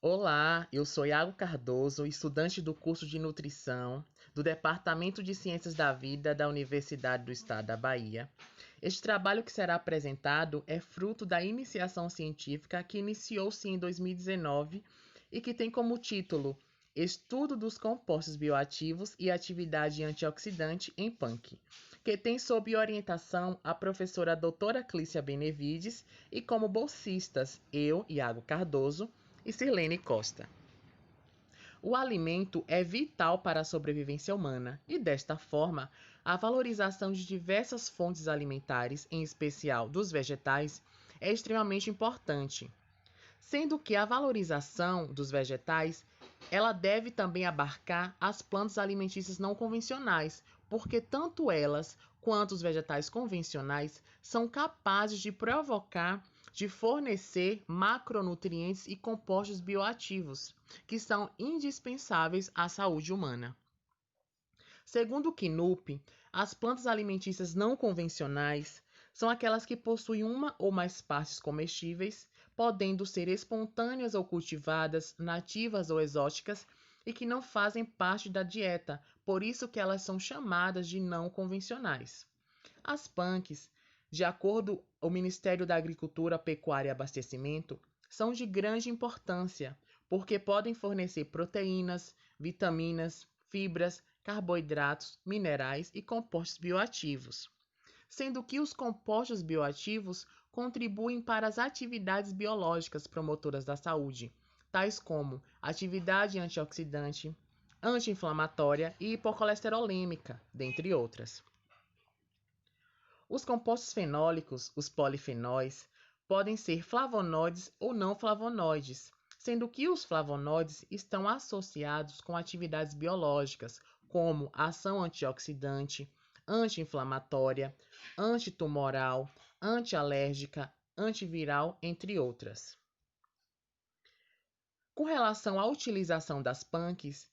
Olá, eu sou Iago Cardoso, estudante do curso de Nutrição do Departamento de Ciências da Vida da Universidade do Estado da Bahia. Este trabalho que será apresentado é fruto da iniciação científica que iniciou-se em 2019 e que tem como título Estudo dos compostos bioativos e atividade antioxidante em punk, que tem sob orientação a professora doutora Clícia Benevides e como bolsistas eu, Iago Cardoso, e Sirlene Costa. O alimento é vital para a sobrevivência humana e, desta forma, a valorização de diversas fontes alimentares, em especial dos vegetais, é extremamente importante, sendo que a valorização dos vegetais ela deve também abarcar as plantas alimentícias não convencionais, porque tanto elas quanto os vegetais convencionais são capazes de fornecer macronutrientes e compostos bioativos, que são indispensáveis à saúde humana. Segundo o KNUP, as plantas alimentícias não convencionais são aquelas que possuem uma ou mais partes comestíveis, podendo ser espontâneas ou cultivadas, nativas ou exóticas, e que não fazem parte da dieta, por isso que elas são chamadas de não convencionais. As PANCs, de acordo com o Ministério da Agricultura, Pecuária e Abastecimento, são de grande importância, porque podem fornecer proteínas, vitaminas, fibras, carboidratos, minerais e compostos bioativos, sendo que os compostos bioativos contribuem para as atividades biológicas promotoras da saúde, tais como atividade antioxidante, anti-inflamatória e hipocolesterolêmica, dentre outras. Os compostos fenólicos, os polifenóis, podem ser flavonoides ou não flavonoides, sendo que os flavonoides estão associados com atividades biológicas, como ação antioxidante, anti-inflamatória, antitumoral, antialérgica, antiviral, entre outras. Com relação à utilização das PANCs,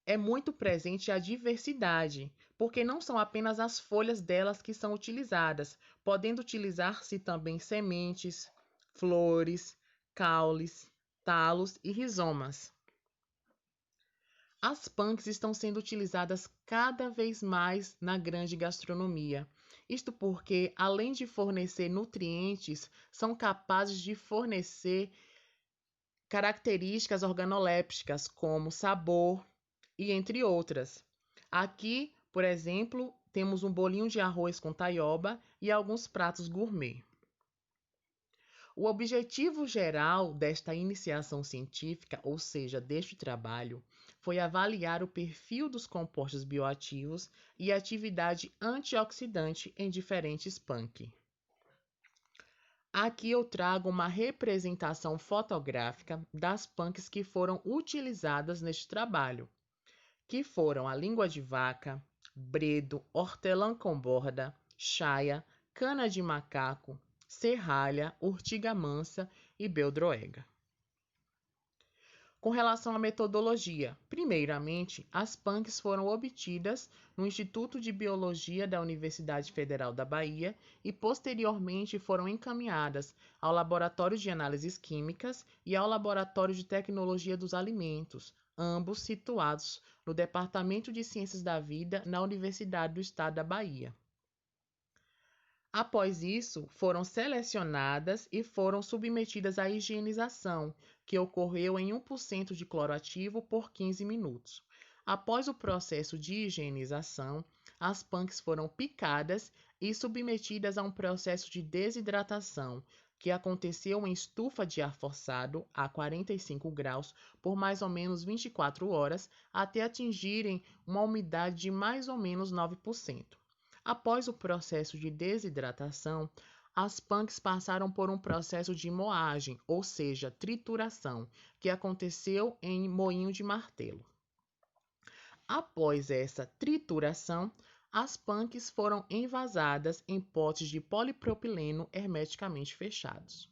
é muito presente a diversidade, porque não são apenas as folhas delas que são utilizadas, podendo utilizar-se também sementes, flores, caules, talos e rizomas. As PANCs estão sendo utilizadas cada vez mais na grande gastronomia. Isto porque, além de fornecer nutrientes, são capazes de fornecer características organolépticas, como sabor, e entre outras. Aqui, por exemplo, temos um bolinho de arroz com taioba e alguns pratos gourmet. O objetivo geral desta iniciação científica, ou seja, deste trabalho, foi avaliar o perfil dos compostos bioativos e a atividade antioxidante em diferentes punk. Aqui eu trago uma representação fotográfica das punks que foram utilizadas neste trabalho, que foram a língua de vaca, bredo, hortelã com borda, chaia, cana de macaco, serralha, urtiga mansa e beldroega. Com relação à metodologia, primeiramente, as PANCs foram obtidas no Instituto de Biologia da Universidade Federal da Bahia e posteriormente foram encaminhadas ao Laboratório de Análises Químicas e ao Laboratório de Tecnologia dos Alimentos, ambos situados no Departamento de Ciências da Vida na Universidade do Estado da Bahia. Após isso, foram selecionadas e foram submetidas à higienização, que ocorreu em 1% de cloroativo por 15 minutos. Após o processo de higienização, as PANCs foram picadas e submetidas a um processo de desidratação, que aconteceu em estufa de ar forçado a 45 graus por mais ou menos 24 horas, até atingirem uma umidade de mais ou menos 9%. Após o processo de desidratação, as PANCs passaram por um processo de moagem, ou seja, trituração, que aconteceu em moinho de martelo. Após essa trituração, as PANCs foram envasadas em potes de polipropileno hermeticamente fechados.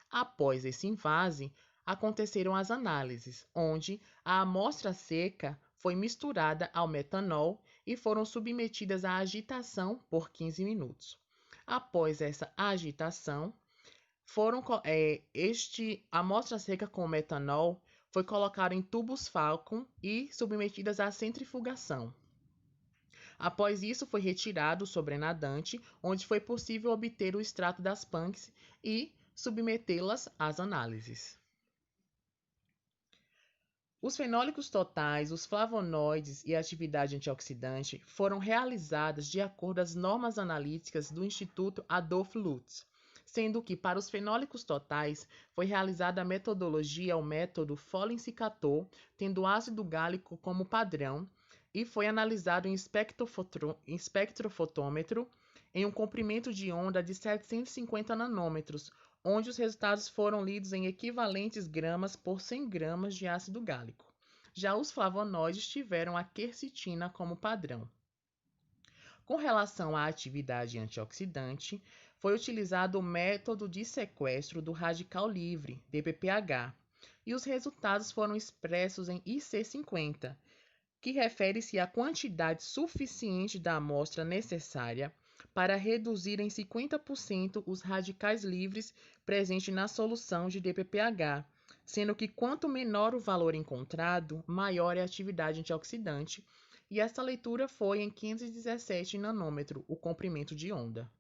Após esse invase, aconteceram as análises, onde a amostra seca foi misturada ao metanol e foram submetidas à agitação por 15 minutos. Após essa agitação, A amostra seca com metanol foi colocada em tubos Falcon e submetidas à centrifugação. Após isso, foi retirado o sobrenadante, onde foi possível obter o extrato das punks e submetê-las às análises. Os fenólicos totais, os flavonoides e a atividade antioxidante foram realizadas de acordo às normas analíticas do Instituto Adolf Lutz, sendo que para os fenólicos totais foi realizada a metodologia, o método Folin-Cicator, tendo ácido gálico como padrão, e foi analisado em espectrofotômetro em um comprimento de onda de 750 nanômetros, onde os resultados foram lidos em equivalentes gramas por 100 gramas de ácido gálico. Já os flavonoides tiveram a quercetina como padrão. Com relação à atividade antioxidante, foi utilizado o método de sequestro do radical livre, DPPH, e os resultados foram expressos em IC50, que refere-se à quantidade suficiente da amostra necessária para reduzir em 50% os radicais livres presentes na solução de DPPH, sendo que quanto menor o valor encontrado, maior é a atividade antioxidante, e essa leitura foi em 517 nanômetro, o comprimento de onda.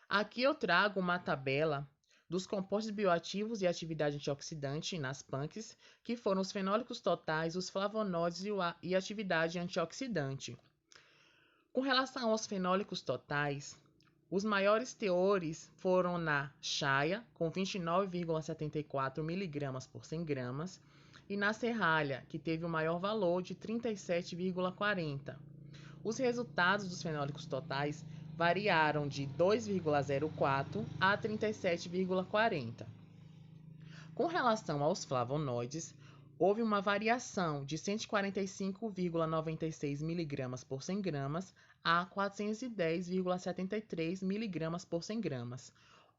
Aqui eu trago uma tabela dos compostos bioativos e atividade antioxidante nas punks, que foram os fenólicos totais, os flavonoides e atividade antioxidante. Com relação aos fenólicos totais, os maiores teores foram na chaia, com 29,74 mg por 100 gramas, e na serralha, que teve o maior valor de 37,40. Os resultados dos fenólicos totais variaram de 2,04 a 37,40. Com relação aos flavonoides, houve uma variação de 145,96 mg por 100 gramas a 410,73 mg por 100 gramas,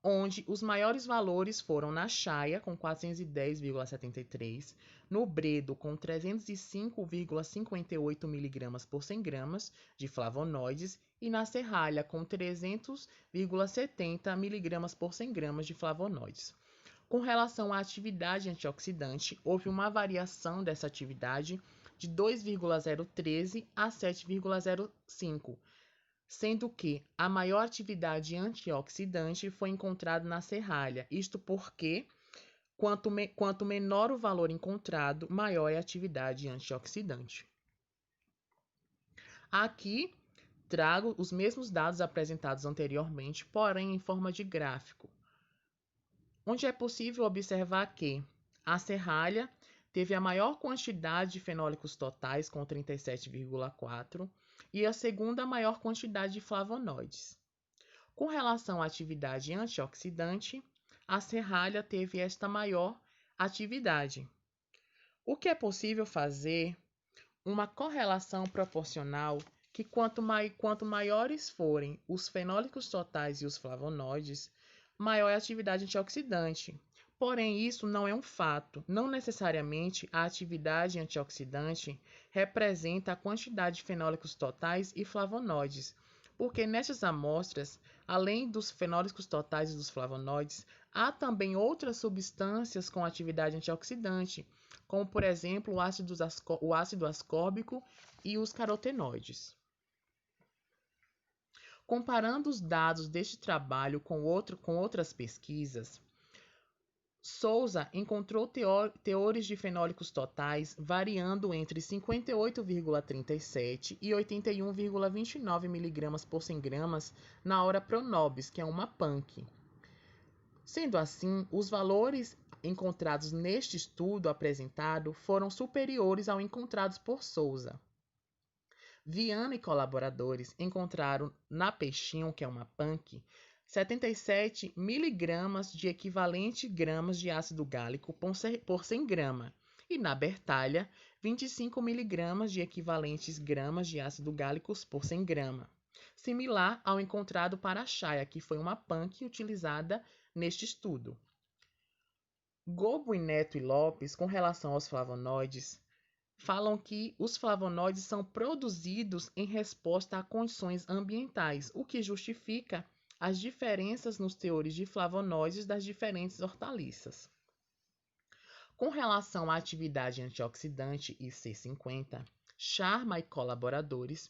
onde os maiores valores foram na chaia, com 410,73, no bredo, com 305,58 mg por 100 gramas de flavonoides, e na serralha, com 300,70 mg por 100 gramas de flavonoides. Com relação à atividade antioxidante, houve uma variação dessa atividade de 2,013 a 7,05, sendo que a maior atividade antioxidante foi encontrada na serralha, isto porque quanto menor o valor encontrado, maior é a atividade antioxidante. Aqui trago os mesmos dados apresentados anteriormente, porém em forma de gráfico, onde é possível observar que a serralha teve a maior quantidade de fenólicos totais, com 37,4, e a segunda maior quantidade de flavonoides. Com relação à atividade antioxidante, a serralha teve esta maior atividade. O que é possível fazer uma correlação proporcional que quanto maiores forem os fenólicos totais e os flavonoides, maior é a atividade antioxidante. Porém, isso não é um fato. Não necessariamente a atividade antioxidante representa a quantidade de fenólicos totais e flavonoides, porque nessas amostras, além dos fenólicos totais e dos flavonoides, há também outras substâncias com atividade antioxidante, como, por exemplo, o ácido ascórbico e os carotenoides. Comparando os dados deste trabalho com outras pesquisas, Souza encontrou teores de fenólicos totais variando entre 58,37 e 81,29 mg por 100 gramas na hora Pronobis, que é uma PANC. Sendo assim, os valores encontrados neste estudo apresentado foram superiores ao encontrados por Souza. Viana e colaboradores encontraram na Peixinho, que é uma PANC, 77 miligramas de equivalente gramas de ácido gálico por 100 grama, e na Bertalha, 25 miligramas de equivalentes gramas de ácido gálico por 100 grama, similar ao encontrado para a chaia, que foi uma PANC utilizada neste estudo. Gobo, Neto e Lopes, com relação aos flavonoides, falam que os flavonoides são produzidos em resposta a condições ambientais, o que justifica as diferenças nos teores de flavonoides das diferentes hortaliças. Com relação à atividade antioxidante IC50, Sharma e colaboradores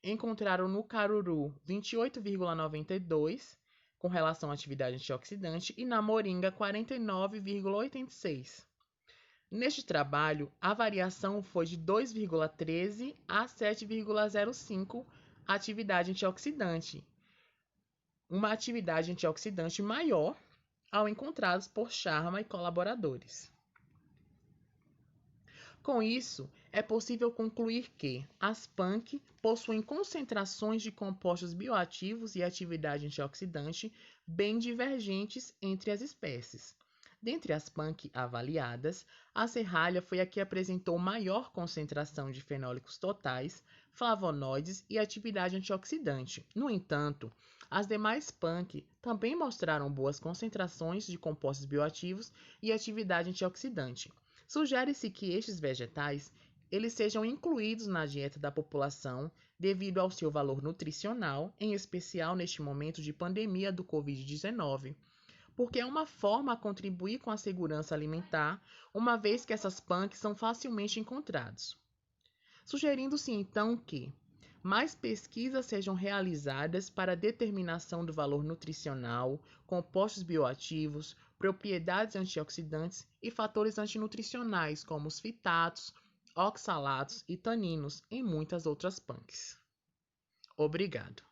encontraram no caruru 28,92 com relação à atividade antioxidante e na moringa 49,86. Neste trabalho, a variação foi de 2,13 a 7,05 atividade antioxidante, uma atividade antioxidante maior ao encontrados por Sharma e colaboradores. Com isso, é possível concluir que as PANC possuem concentrações de compostos bioativos e atividade antioxidante bem divergentes entre as espécies. Dentre as PANC avaliadas, a serralha foi a que apresentou maior concentração de fenólicos totais, flavonoides e atividade antioxidante. No entanto, as demais PANC também mostraram boas concentrações de compostos bioativos e atividade antioxidante. Sugere-se que estes vegetais eles sejam incluídos na dieta da população devido ao seu valor nutricional, em especial neste momento de pandemia do Covid-19, porque é uma forma a contribuir com a segurança alimentar, uma vez que essas PANC são facilmente encontrados. Sugerindo-se então que mais pesquisas sejam realizadas para a determinação do valor nutricional, compostos bioativos, propriedades antioxidantes e fatores antinutricionais como os fitatos, oxalatos e taninos, em muitas outras PANCs. Obrigado.